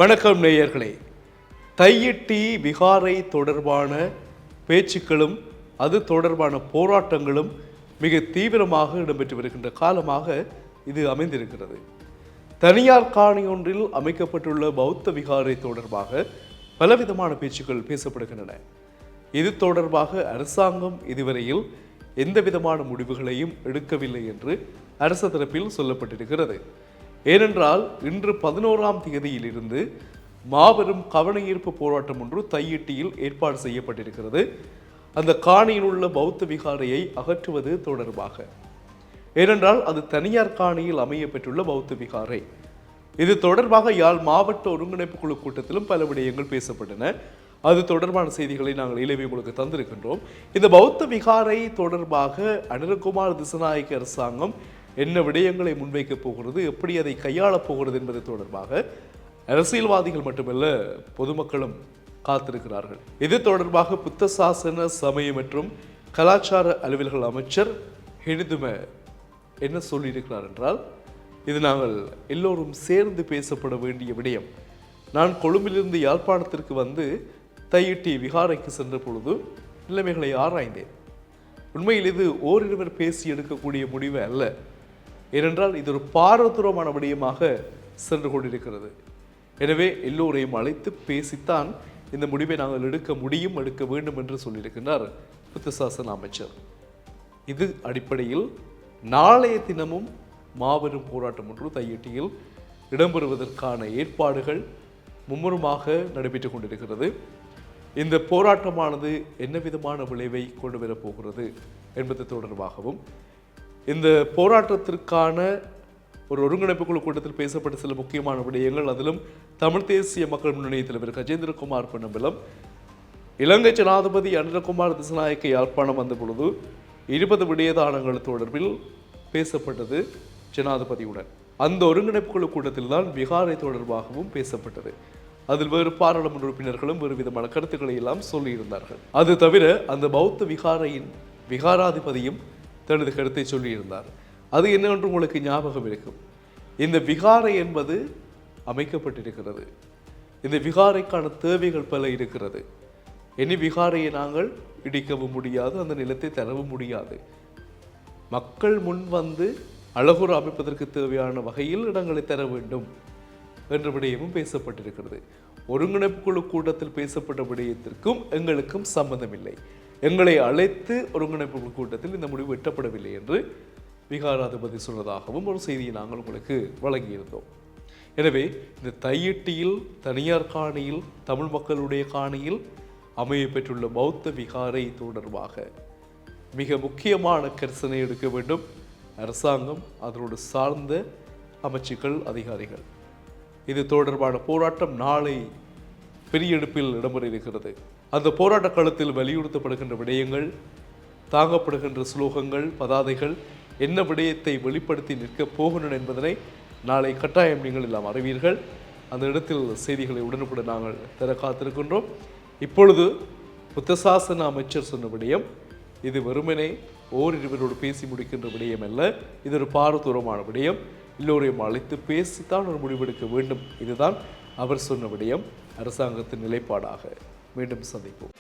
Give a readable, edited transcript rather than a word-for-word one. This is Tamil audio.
வணக்கம் நேயர்களே. தையிட்டி விகாரை தொடர்பான பேச்சுக்களும் அது தொடர்பான போராட்டங்களும் மிக தீவிரமாக இடம்பெற்று வருகின்ற காலமாக இது அமைந்திருக்கிறது. தனியார் காணி ஒன்றில் அமைக்கப்பட்டுள்ள பௌத்த விகாரை தொடர்பாக பலவிதமான பேச்சுக்கள் பேசப்படுகின்றன. இது தொடர்பாக அரசாங்கம் இதுவரையில் எந்த விதமான முடிவுகளையும் எடுக்கவில்லை என்று அரசு தரப்பில் சொல்லப்பட்டிருக்கிறது. ஏனென்றால் இன்று 11ஆம் தேதியிலிருந்து மாபெரும் கவனஈர்ப்பு போராட்டம் ஒன்று தையிட்டியில் ஏற்பாடு செய்யப்பட்டிருக்கிறது. அந்த காணியில் உள்ள பௌத்த விகாரையை அகற்றுவது தொடர்பாக. ஏனென்றால் அது தனியார் காணியில் அமைய பெற்றுள்ள பௌத்த விகாரை. இது தொடர்பாக யாழ் மாவட்ட ஒருங்கிணைப்பு குழு கூட்டத்திலும் பல விடயங்கள் பேசப்பட்டன. அது தொடர்பான செய்திகளை நாங்கள் இலவே உங்களுக்கு தந்திருக்கின்றோம். இந்த பௌத்த விகாரை தொடர்பாக அனுரகுமார் திசாநாயக்க அரசாங்கம் என்ன விடயங்களை முன்வைக்கப் போகிறது, எப்படி அதை கையாளப் போகிறது என்பது தொடர்பாக அரசியல்வாதிகள் மட்டுமல்ல பொதுமக்களும் காத்திருக்கிறார்கள். இது தொடர்பாக புத்த சாசன சமய மற்றும் கலாச்சார அலுவல்கள் அமைச்சர் ஹெனிதும என்ன சொல்லியிருக்கிறார் என்றால், இது நாங்கள் எல்லோரும் சேர்ந்து பேசப்பட வேண்டிய விடயம். நான் கொழும்பிலிருந்து யாழ்ப்பாணத்திற்கு வந்து தையிட்டி விகாரைக்கு சென்ற பொழுது நிலைமைகளை ஆராய்ந்தேன். உண்மையில் இது ஓரிருவர் பேசி எடுக்கக்கூடிய முடிவு அல்ல. ஏனென்றால் இது ஒரு பாரதூரமான விடயமாக சென்று கொண்டிருக்கிறது. எனவே எல்லோரையும் அழைத்து பேசித்தான் இந்த முடிவை நாங்கள் எடுக்க முடியும், எடுக்க வேண்டும் என்று சொல்லியிருக்கிறார் புத்த சாசன அமைச்சர். இது அடிப்படையில் நாளைய தினமும் மாபெரும் போராட்டம் ஒன்று தையிட்டியில் இடம்பெறுவதற்கான ஏற்பாடுகள் மும்முரமாக நடைபெற்றுக் கொண்டிருக்கிறது. இந்த போராட்டமானது என்ன விதமான விளைவை கொண்டு வரப்போகிறது என்பது தொடர்பாகவும், இந்த போராட்டத்திற்கான ஒரு ஒருங்கிணைப்பு குழு கூட்டத்தில் பேசப்பட்ட சில முக்கியமான விடயங்கள், அதிலும் தமிழ் தேசிய மக்கள் முன்னணி தலைவர் கஜேந்திரகுமார் பொன்னம்பலம் இலங்கை ஜனாதிபதி அனுரகுமார் திசாநாயக்க யாழ்ப்பாணம் வந்த பொழுது 20 விடயதானங்கள் தொடர்பில் பேசப்பட்டது ஜனாதிபதியுடன். அந்த ஒருங்கிணைப்பு குழு கூட்டத்தில் தான் விகாரை தொடர்பாகவும் பேசப்பட்டது. அதில் வேறு பாராளுமன்ற உறுப்பினர்களும் வேறு விதமான கருத்துக்களை எல்லாம் சொல்லியிருந்தார்கள். அது தவிர அந்த பௌத்த விகாரையின் விகாராதிபதியும் தனது கருத்தை சொல்லியிருந்தார். அது என்னவென்று உங்களுக்கு ஞாபகம் இருக்கும். இந்த விகாரை என்பது அமைக்கப்பட்டிருக்கிறது. இந்த விகாரைக்கான தேவைகள் பல இருக்கிறது. இனி விகாரையை நாங்கள் இடிக்கவும் முடியாது, அந்த நிலத்தை தரவும் முடியாது. மக்கள் முன் வந்து அழகுற அமைப்பதற்கு தேவையான வகையில் இடங்களை தர வேண்டும் என்ற விடயமும் பேசப்பட்டிருக்கிறது. ஒருங்கிணைப்பு குழு கூட்டத்தில் பேசப்பட்ட விடயத்திற்கும் எங்களுக்கும் சம்பந்தமில்லை. எங்களை அழைத்து ஒருங்கிணைப்பு குழு கூட்டத்தில் இந்த முடிவு எட்டப்படவில்லை என்று விகாராதிபதி சொன்னதாகவும் ஒரு செய்தியை நாங்கள் உங்களுக்கு வழங்கியிருந்தோம். எனவே இந்த தையிட்டியில் தனியார் காணியில் தமிழ் மக்களுடைய காணியில் அமைய பெற்றுள்ள பௌத்த விகாரை தொடர்பாக மிக முக்கியமான கரிசனை எடுக்க வேண்டும் அரசாங்கம், அதனோடு சார்ந்த அமைச்சுக்கள், அதிகாரிகள். இது தொடர்பான போராட்டம் நாளை பெரிய எடுப்பில் இடம்பெற இருக்கிறது. அந்த போராட்ட களத்தில் வலியுறுத்தப்படுகின்ற விடயங்கள், தாங்கப்படுகின்ற ஸ்லோகங்கள், பதாதைகள் என்ன விடயத்தை வெளிப்படுத்தி நிற்கப் போகின்றன என்பதனை நாளை கட்டாயம் நீங்கள் எல்லாம் அறிவீர்கள். அந்த இடத்தில் செய்திகளை உடனுக்குடன் நாங்கள் தர காத்திருக்கின்றோம். இப்பொழுது புத்த சாசன அமைச்சர் சொன்ன விடயம் இது வெறுமனே ஓரிருவரோடு பேசி முடிக்கின்ற விடயம் அல்ல. இது ஒரு பாரதூரமான விடயம். எல்லோரையும் அழைத்து பேசித்தான் ஒரு முடிவெடுக்க வேண்டும். இதுதான் அவர் சொன்ன விடயம், அரசாங்கத்தின் நிலைப்பாடாக. மீண்டும் சந்திப்போம்.